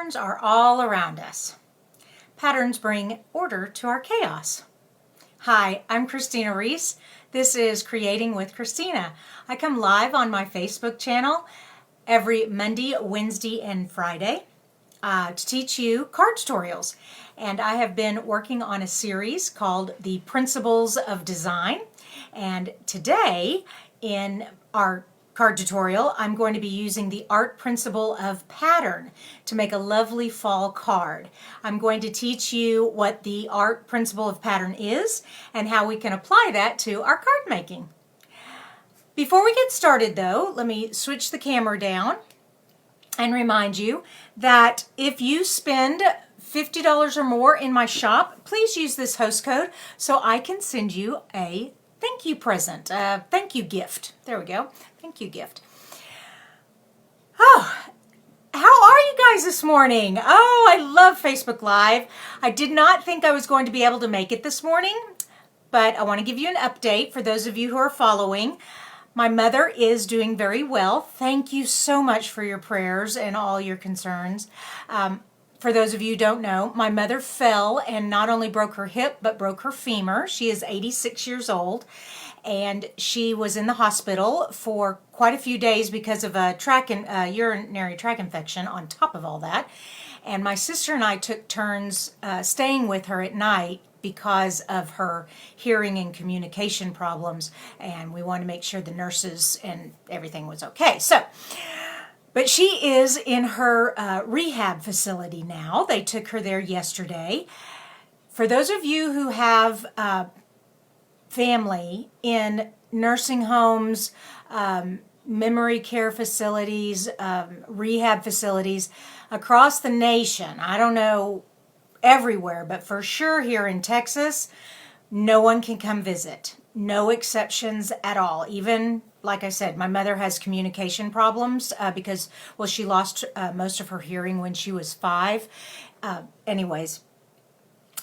Patterns are all around us. Patterns bring order to our chaos. Hi, I'm Kristina Reese. This is Creating with Kristina. I come live on my Facebook channel every Monday, Wednesday, and Friday to teach you card tutorials. And I have been working on a series called The Principles of Design. And today in our card tutorial, I'm going to be using the art principle of pattern to make a lovely fall card. I'm going to teach you what the art principle of pattern is and how we can apply that to our card making. Before we get started though, let me switch the camera down and remind you that if you spend $50 or more in my shop, please use this host code so I can send you a thank you present, thank you gift. There we go, thank you gift. Oh, how are you guys this morning? Oh, I love Facebook Live. I did not think I was going to be able to make it this morning, but I want to give you an update for those of you who are following. My mother is doing very well. Thank you so much for your prayers and all your concerns. For those of you who don't know, my mother fell and not only broke her hip, but broke her femur. She is 86 years old, and she was in the hospital for quite a few days because of a urinary tract infection on top of all that. And my sister and I took turns staying with her at night because of her hearing and communication problems, and we wanted to make sure the nurses and everything was okay. But she is in her rehab facility now. They took her there yesterday. For those of you who have family in nursing homes, memory care facilities, rehab facilities across the nation, I don't know everywhere, but for sure here in Texas, no one can come visit. No exceptions at all. Even, like I said, my mother has communication problems because, well, she lost most of her hearing when she was 5. Anyways,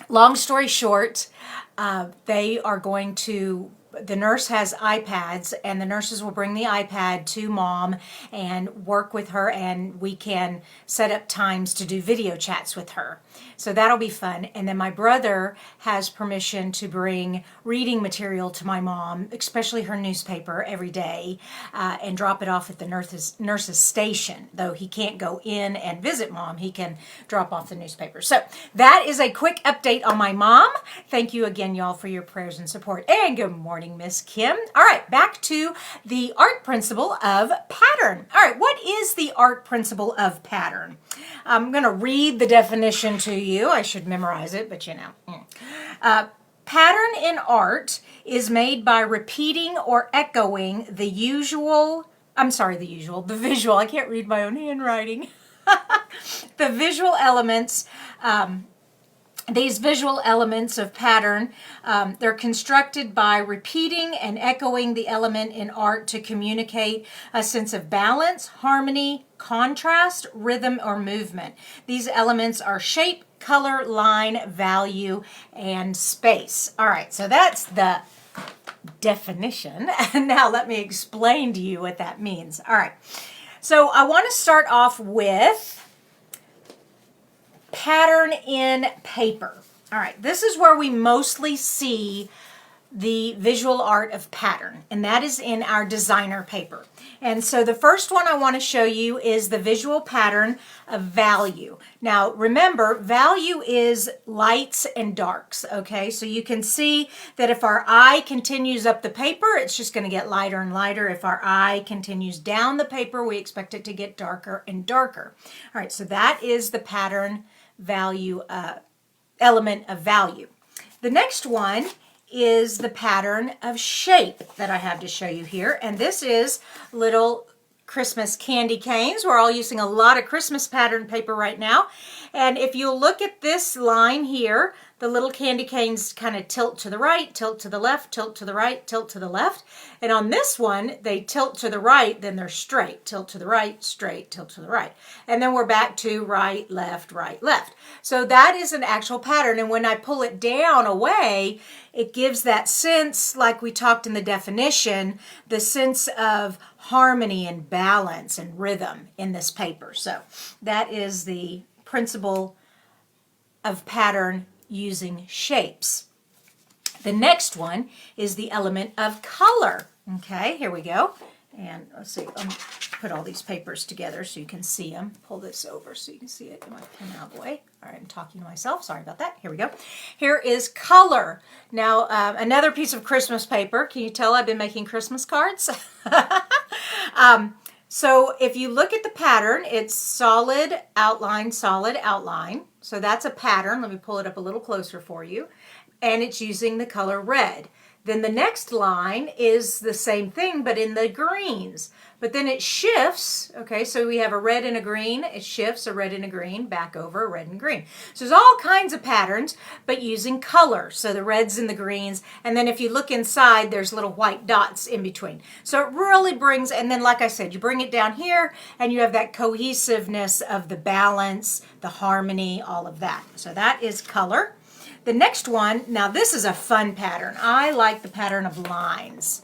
long story short, they are going to, the nurse has iPads, and the nurses will bring the iPad to mom and work with her, and we can set up times to do video chats with her. So that'll be fun. And then my brother has permission to bring reading material to my mom, especially her newspaper, every day, and drop it off at the nurse's station. Though he can't go in and visit mom, he can drop off the newspaper. So that is a quick update on my mom. Thank you again, y'all, for your prayers and support. And good morning, Miss Kim. All right, back to the art principle of pattern. All right, what is the art principle of pattern? I'm going to read the definition to you. I should memorize it, but you know. Pattern in art is made by repeating or echoing the visual, I can't read my own handwriting. The visual elements, these visual elements of pattern, they're constructed by repeating and echoing the element in art to communicate a sense of balance, harmony, contrast, rhythm, or movement. These elements are shape, color, line, value, and space. All right, so that's the definition. And now let me explain to you what that means. All right, so I want to start off with pattern in paper. All right, this is where we mostly see the visual art of pattern, and that is in our designer paper. And so the first one I want to show you is the visual pattern of value. Now remember, value is lights and darks, okay? So you can see that if our eye continues up the paper, it's just going to get lighter and lighter. If our eye continues down the paper, we expect it to get darker and darker. All right, so that is the pattern value element of value. The next one is the pattern of shape that I have to show you here, and this is little Christmas candy canes. We're all using a lot of Christmas pattern paper right now, and if you look at this line here, the little candy canes kind of tilt to the right, tilt to the left, tilt to the right, tilt to the left. And on this one, they tilt to the right, then they're straight. Tilt to the right, straight, tilt to the right. And then we're back to right, left, right, left. So that is an actual pattern. And when I pull it down away, it gives that sense, like we talked in the definition, the sense of harmony and balance and rhythm in this paper. So that is the principle of pattern using shapes. The next one is the element of color. Okay, here we go. And let's see, put all these papers together so you can see them. Pull this over so you can see it. Get my pen out of the way. All right, I'm talking to myself. Sorry about that. Here we go. Here is color. Now, another piece of Christmas paper. Can you tell I've been making Christmas cards? So if you look at the pattern, it's solid outline, solid outline. So that's a pattern. Let me pull it up a little closer for you. And it's using the color red. Then the next line is the same thing, but in the greens. But then it shifts, okay, so we have a red and a green. It shifts, a red and a green, back over, a red and green. So there's all kinds of patterns, but using color. So the reds and the greens. And then if you look inside, there's little white dots in between. So it really brings, and then like I said, you bring it down here, and you have that cohesiveness of the balance, the harmony, all of that. So that is color. The next one, now this is a fun pattern. I like the pattern of lines.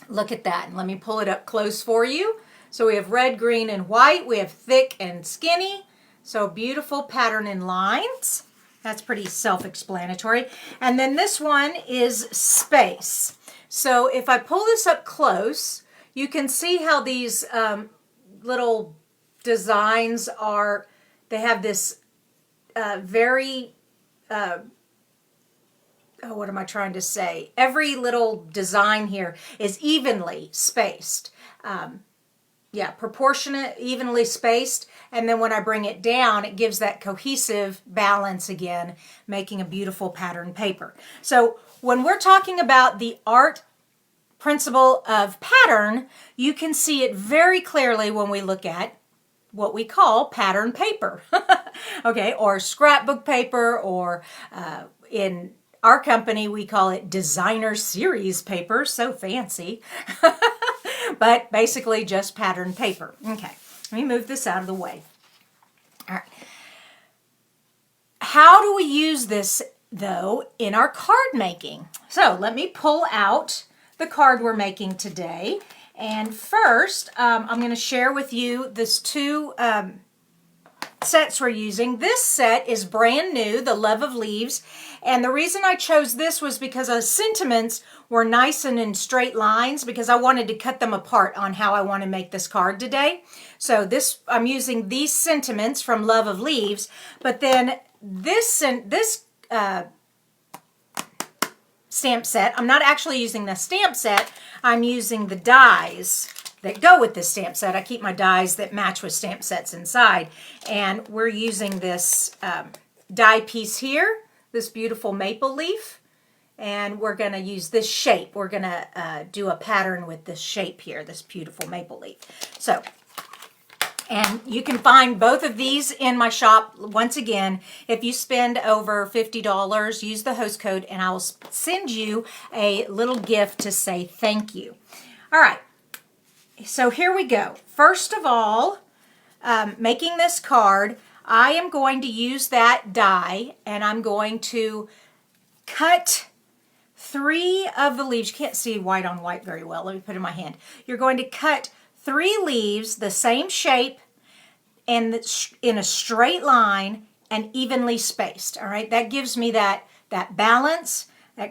Look at that. And let me pull it up close for you. So we have red, green, and white. We have thick and skinny. So beautiful pattern in lines. That's pretty self-explanatory. And then this one is space. So if I pull this up close, you can see how these little designs are, they have this very what am I trying to say? Every little design here is evenly spaced. Proportionate, evenly spaced. And then when I bring it down, it gives that cohesive balance again, making a beautiful pattern paper. So when we're talking about the art principle of pattern, you can see it very clearly when we look at what we call pattern paper, okay, or scrapbook paper, or in our company we call it designer series paper, so fancy, but basically just pattern paper. Okay, let me move this out of the way. All right, how do we use this though in our card making? So let me pull out the card we're making today. And first, I'm going to share with you this two sets we're using. This set is brand new, the Love of Leaves. And the reason I chose this was because the sentiments were nice and in straight lines, because I wanted to cut them apart on how I want to make this card today. So I'm using these sentiments from Love of Leaves. But then this stamp set, I'm not actually using the stamp set, I'm using the dies that go with this stamp set. I keep my dies that match with stamp sets inside. And we're using this die piece here, this beautiful maple leaf. And we're going to use this shape. We're going to do a pattern with this shape here, this beautiful maple leaf. So, and you can find both of these in my shop. Once again, if you spend over $50, use the host code and I will send you a little gift to say thank you. All right, so here we go. First of all, making this card, I am going to use that die and I'm going to cut 3 of the leaves. You can't see white on white very well. Let me put it in my hand. You're going to cut 3 leaves the same shape and in a straight line and evenly spaced. All right, that gives me that balance, that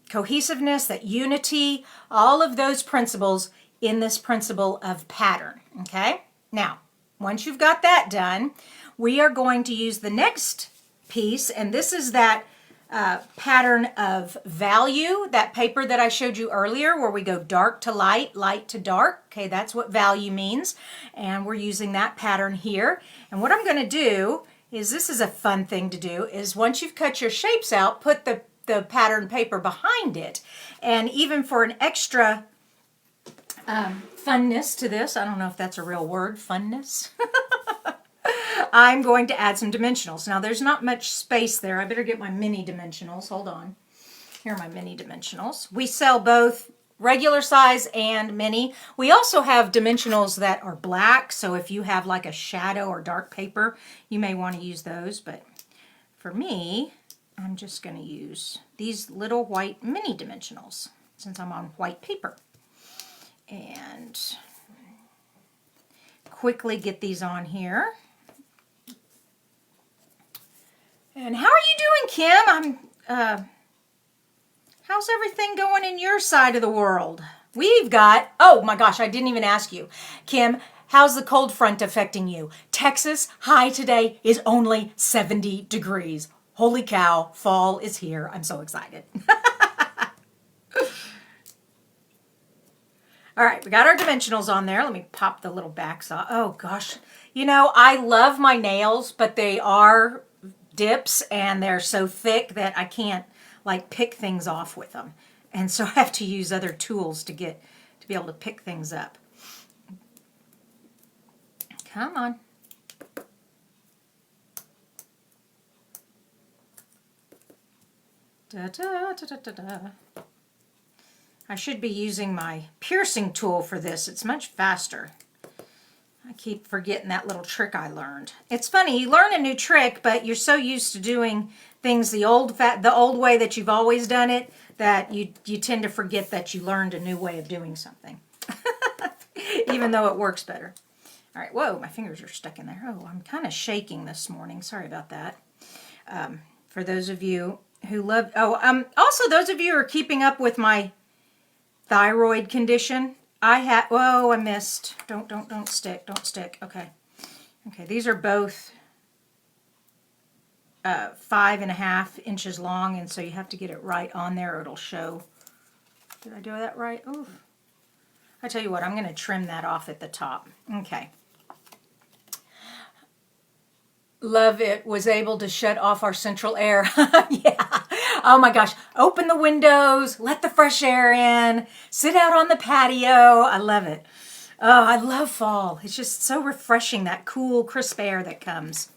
cohesiveness, that unity, all of those principles in this principle of pattern. Okay, now once you've got that done, we are going to use the next piece, and this is that pattern of value, that paper that I showed you earlier where we go dark to light, light to dark. Okay, that's what value means. And we're using that pattern here. And what I'm going to do is, this is a fun thing to do, is once you've cut your shapes out, put the pattern paper behind it. And even for an extra funness to this, I don't know if that's a real word, funness. I'm going to add some dimensionals. Now, there's not much space there. I better get my mini dimensionals. Hold on. Here are my mini dimensionals. We sell both regular size and mini. We also have dimensionals that are black, so if you have like a shadow or dark paper, you may want to use those. But for me, I'm just going to use these little white mini dimensionals since I'm on white paper. And quickly get these on here. And how are you doing, Kim? How's everything going in your side of the world? We've got, oh my gosh, I didn't even ask you. Kim, how's the cold front affecting you? Texas high today is only 70 degrees. Holy cow, fall is here. I'm so excited. All right, we got our dimensionals on there. Let me pop the little backs off. Oh gosh, you know, I love my nails, but they are dips and they're so thick that I can't like pick things off with them. And so I have to use other tools to be able to pick things up. Come on. Da, da, da, da, da, da. I should be using my piercing tool for this. It's much faster. I keep forgetting that little trick I learned. It's funny, you learn a new trick, but you're so used to doing things the old way that you've always done it that you tend to forget that you learned a new way of doing something. Even though it works better. All right, whoa, my fingers are stuck in there. Oh, I'm kind of shaking this morning. Sorry about that. For those of you who love, also those of you who are keeping up with my thyroid condition, whoa, I missed. Don't stick. Okay. Okay, these are both 5.5 inches long, and so you have to get it right on there or it'll show. Did I do that right? Ooh. I tell you what, I'm going to trim that off at the top. Okay. Love it was able to shut off our central air. Yeah. Oh my gosh. Open the windows, let the fresh air in, sit out on the patio. I love it. Oh, I love fall. It's just so refreshing, that cool, crisp air that comes.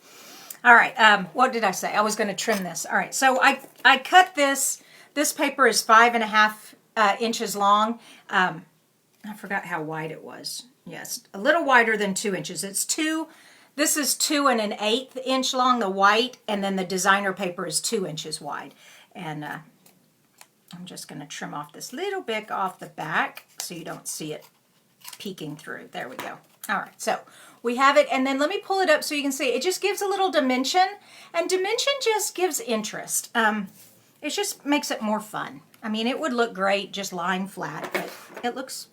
All right. What did I say? I was going to trim this. All right. So I cut this. This paper is 5.5 inches long. I forgot how wide it was. Yes, a little wider than 2 inches. This is 2 1/8 inch long, the white, and then the designer paper is 2 inches wide. And I'm just going to trim off this little bit off the back so you don't see it peeking through. There we go. All right, so we have it, and then let me pull it up so you can see. It just gives a little dimension, and dimension just gives interest. It just makes it more fun. I mean, it would look great just lying flat, but it looks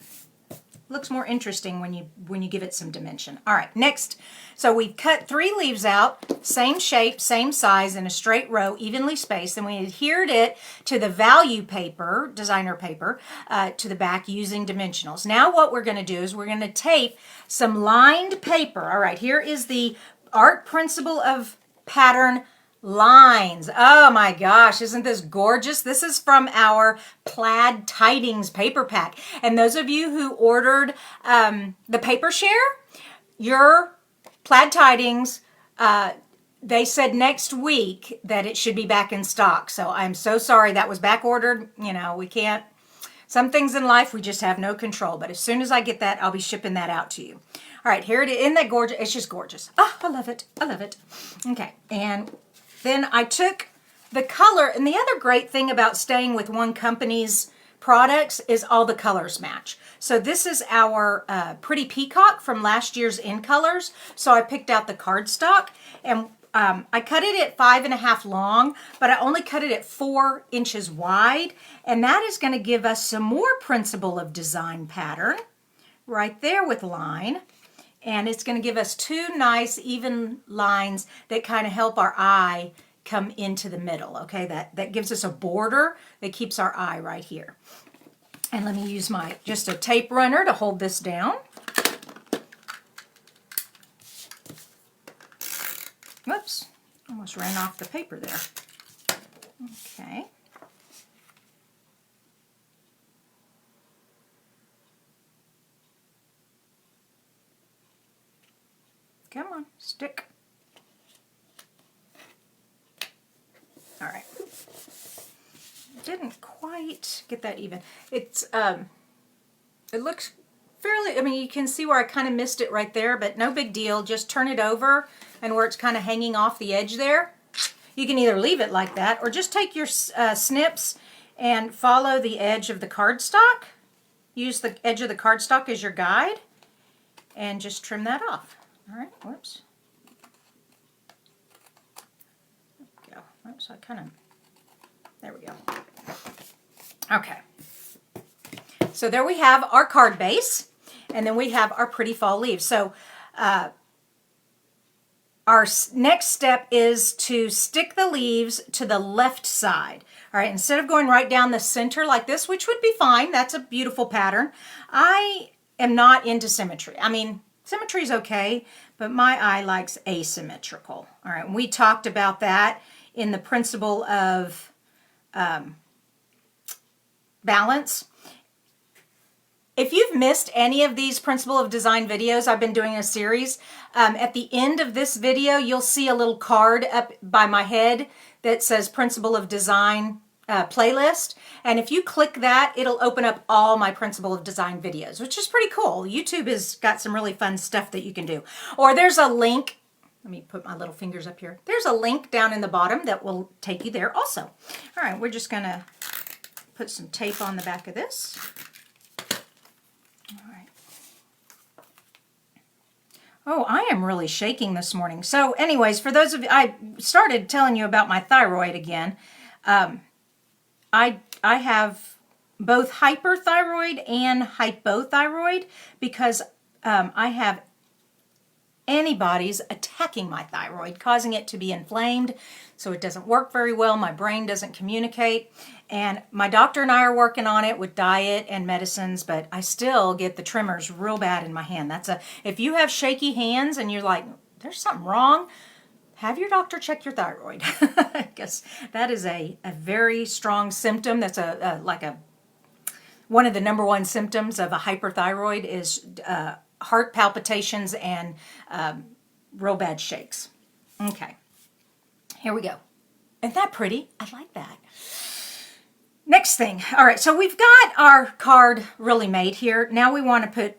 more interesting when you give it some dimension. All right, next. So we've cut 3 leaves out, same shape, same size, in a straight row, evenly spaced, and we adhered it to the value paper, designer paper, to the back using dimensionals. Now what we're going to do is we're going to tape some lined paper. All right, here is the art principle of pattern lines. Oh my gosh, isn't this gorgeous? This is from our plaid tidings paper pack. And those of you who ordered the paper share, your plaid tidings, they said next week that it should be back in stock. So I'm so sorry that was back ordered. You know, we can't, some things in life we just have no control. But as soon as I get that, I'll be shipping that out to you. All right, here it is. Isn't that gorgeous? It's just gorgeous. Oh, I love it. I love it. Okay, and then I took the color, and the other great thing about staying with one company's products is all the colors match. So this is our Pretty Peacock from last year's In Colors. So I picked out the cardstock, and I cut it at 5.5 long, but I only cut it at 4 inches wide, and that is going to give us some more principle of design pattern right there with line. And it's going to give us 2 nice even lines that kind of help our eye come into the middle, okay? That gives us a border that keeps our eye right here. And let me use just a tape runner to hold this down. Whoops, almost ran off the paper there. Okay. Come on, stick. All right. Didn't quite get that even. It's it looks fairly, I mean, you can see where I kind of missed it right there, but no big deal. Just turn it over, and where it's kind of hanging off the edge there, you can either leave it like that or just take your snips and follow the edge of the cardstock. Use the edge of the cardstock as your guide and just trim that off. All right, whoops. There we go. so I kind of, there we go. Okay. So there we have our card base, and then we have our pretty fall leaves. So our next step is to stick the leaves to the left side. All right, instead of going right down the center like this, which would be fine, that's a beautiful pattern. I am not into symmetry. I mean, symmetry is okay, but my eye likes asymmetrical. All right, we talked about that in the principle of balance. If you've missed any of these Principle of Design videos, I've been doing a series. At the end of this video, you'll see a little card up by my head that says Principle of Design playlist. And if you click that, it'll open up all my Principle of Design videos, which is pretty cool. YouTube has got some really fun stuff that you can do. Or there's a link. Let me put my little fingers up here. There's a link down in the bottom that will take you there also. All right, we're just going to put some tape on the back of this. All right. Oh, I am really shaking this morning. So anyways, for those of you, I started telling you about my thyroid again. I have both hyperthyroid and hypothyroid because I have antibodies attacking my thyroid, causing it to be inflamed, so it doesn't work very well. My brain doesn't communicate, and my doctor and I are working on it with diet and medicines, but I still get the tremors real bad in my hand. If you have shaky hands and you're like, there's something wrong, have your doctor check your thyroid. I guess that is a very strong symptom. That's one of the number one symptoms of a hyperthyroid is heart palpitations and real bad shakes. Okay, here we go. Isn't that pretty? I like that. Next thing. All right, so we've got our card really made here. Now we want to put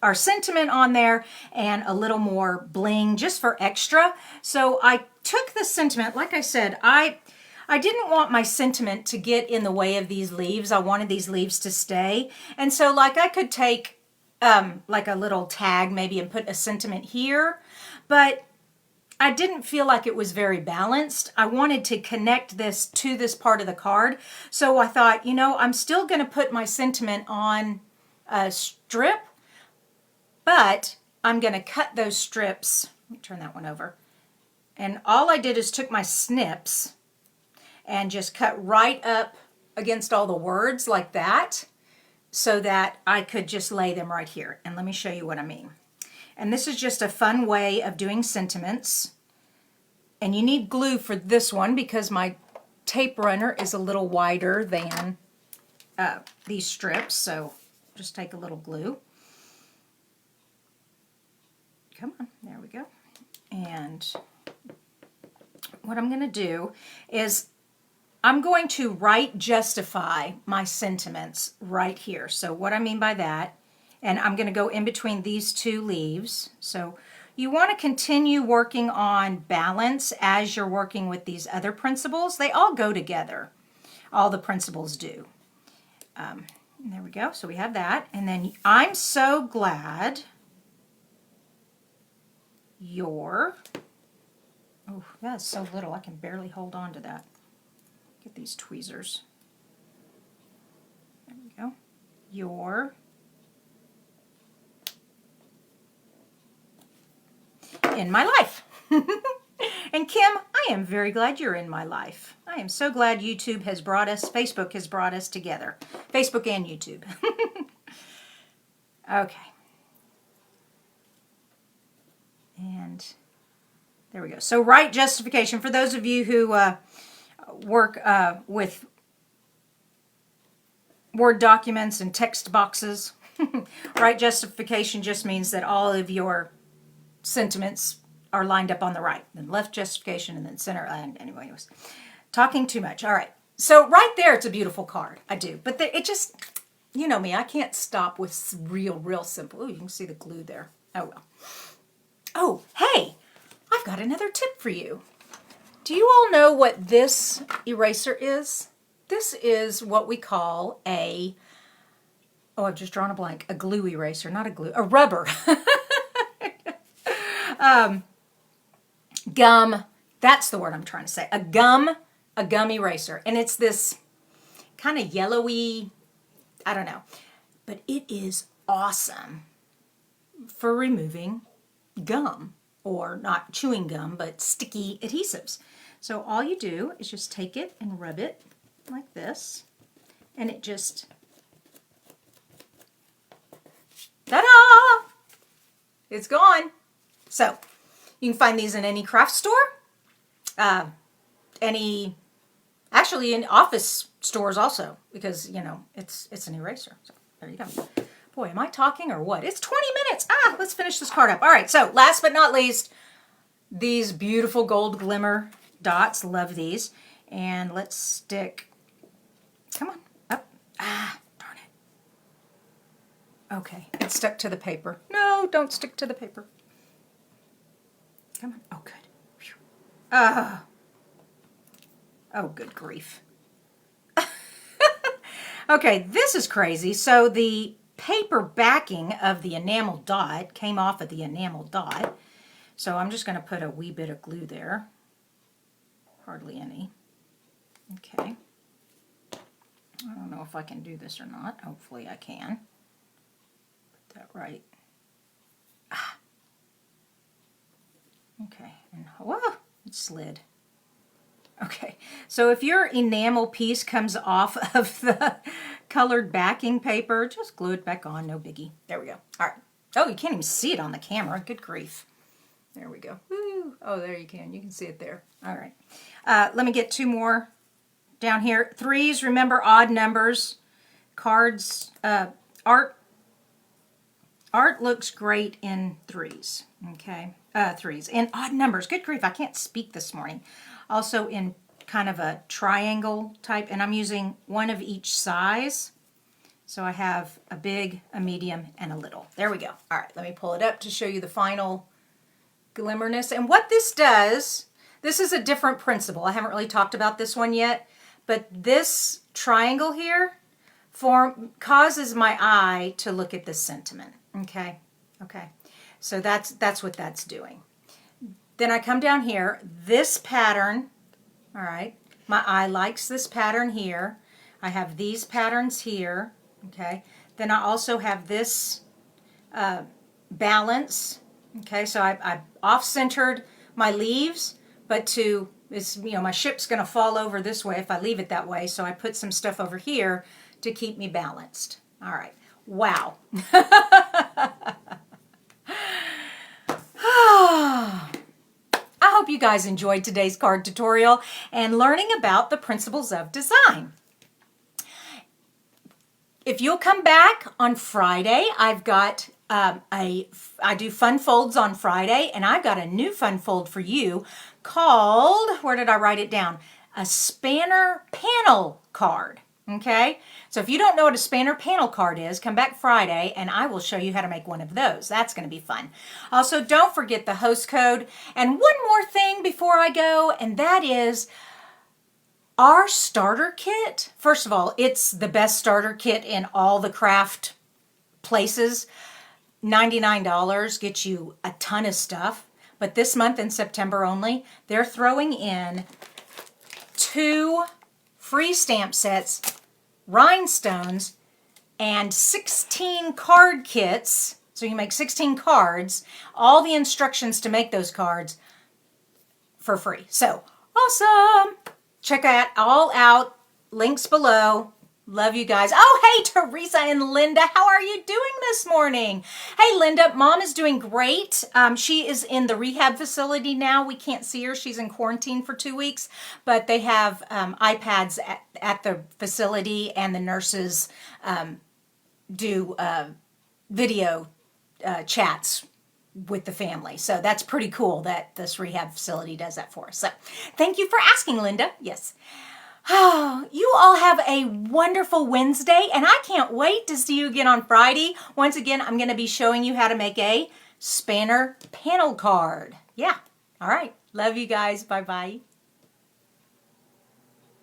our sentiment on there and a little more bling just for extra. So I took the sentiment, like I said, I didn't want my sentiment to get in the way of these leaves. I wanted these leaves to stay. And so like I could take like a little tag maybe and put a sentiment here, but I didn't feel like it was very balanced. I wanted to connect this to this part of the card. So I thought, you know, I'm still going to put my sentiment on a strip, but I'm going to cut those strips. Let me turn that one over. And all I did is took my snips and just cut right up against all the words like that, so that I could just lay them right here. And let me show you what I mean. And this is just a fun way of doing sentiments. And you need glue for this one because my tape runner is a little wider than these strips. So just take a little glue. Come on, there we go. And what I'm going to do is I'm going to right justify my sentiments right here. So what I mean by that, and I'm going to go in between these two leaves. So you want to continue working on balance as you're working with these other principles. They all go together. All the principles do. There we go. So we have that. And then I'm so glad you're... Oh, that's so little. I can barely hold on to that. Get these tweezers. There we go. You're in my life. And Kim, I am very glad you're in my life. I am so glad YouTube has brought us, Facebook has brought us together. Facebook and YouTube. Okay. And there we go. So right justification, for those of you who work with Word documents and text boxes, right justification just means that all of your sentiments are lined up on the right. Then left justification and then center. And anyway, I was talking too much. All right. So right there, it's a beautiful card. I do. But it just, you know me, I can't stop with real simple. Oh, you can see the glue there. Oh, well. Oh, hey, I've got another tip for you. Do you all know what this eraser is? This is what we call a, oh, I've just drawn a blank, a glue eraser, not a glue, a rubber. Gum, that's the word I'm trying to say. A gum a gum eraser. And it's this kind of yellowy, I don't know. But it is awesome for removing gum, or not chewing gum, but sticky adhesives. So all you do is just take it and rub it like this, and it just, ta-da! It's gone. So you can find these in any craft store, actually in office stores also, because, you know, it's an eraser. So there you go. Boy, am I talking or what? It's 20 minutes. Let's finish this card up. All right, so last but not least, these beautiful gold glimmer dots. Love these. And let's stick, come on, up. Darn it. Okay, it stuck to the paper. No, don't stick to the paper. Come on. Oh, good. Oh, good grief. Okay, this is crazy. So the paper backing of the enamel dot came off of the enamel dot. So I'm just going to put a wee bit of glue there. Hardly any. Okay. I don't know if I can do this or not. Hopefully I can. Put that right. Okay. And whoa, it slid. Okay, so if your enamel piece comes off of the colored backing paper, just glue it back on, no biggie. There we go. All right. Oh, you can't even see it on the camera. Good grief. There we go. Woo. Oh, there you can. You can see it there. All right. Let me get two more down here. Threes, remember odd numbers. Cards, art looks great in threes. Okay, threes. And odd numbers. Good grief, I can't speak this morning. Also in kind of a triangle type, and I'm using one of each size. So I have a big, a medium, and a little. There we go. All right, let me pull it up to show you the final glimmerness. And what this does, this is a different principle. I haven't really talked about this one yet, but this triangle here causes my eye to look at this sentiment. Okay, okay. So that's what that's doing. Then I come down here, this pattern, all right, my eye likes this pattern here. I have these patterns here, okay. Then I also have this balance, okay. So I off-centered my leaves, but it's, you know, my ship's going to fall over this way if I leave it that way. So I put some stuff over here to keep me balanced. All right, wow. I hope you guys enjoyed today's card tutorial and learning about the principles of design. If you'll come back on Friday, I've got I do fun folds on Friday, and I've got a new fun fold for you called, where did I write it down? A spanner panel card. Okay, so if you don't know what a spanner panel card is, come back Friday and I will show you how to make one of those. That's going to be fun. Also, don't forget the host code. And one more thing before I go, and that is our starter kit. First of all, it's the best starter kit in all the craft places. $99 gets you a ton of stuff. But this month in September only, they're throwing in 2 free stamp sets, rhinestones, and 16 card kits. So you make 16 cards, all the instructions to make those cards for free. So awesome. Check that all out. Links below. Love you guys. Oh, hey, Teresa and Linda. How are you doing this morning? Hey, Linda, Mom is doing great. She is in the rehab facility now. We can't see her. She's in quarantine for 2 weeks, but they have iPads at the facility, and the nurses do video chats with the family. So that's pretty cool that this rehab facility does that for us. So thank you for asking, Linda. Yes. Oh, you all have a wonderful Wednesday, and I can't wait to see you again on Friday. Once again, I'm going to be showing you how to make a spanner panel card. Yeah. All right. Love you guys. Bye-bye.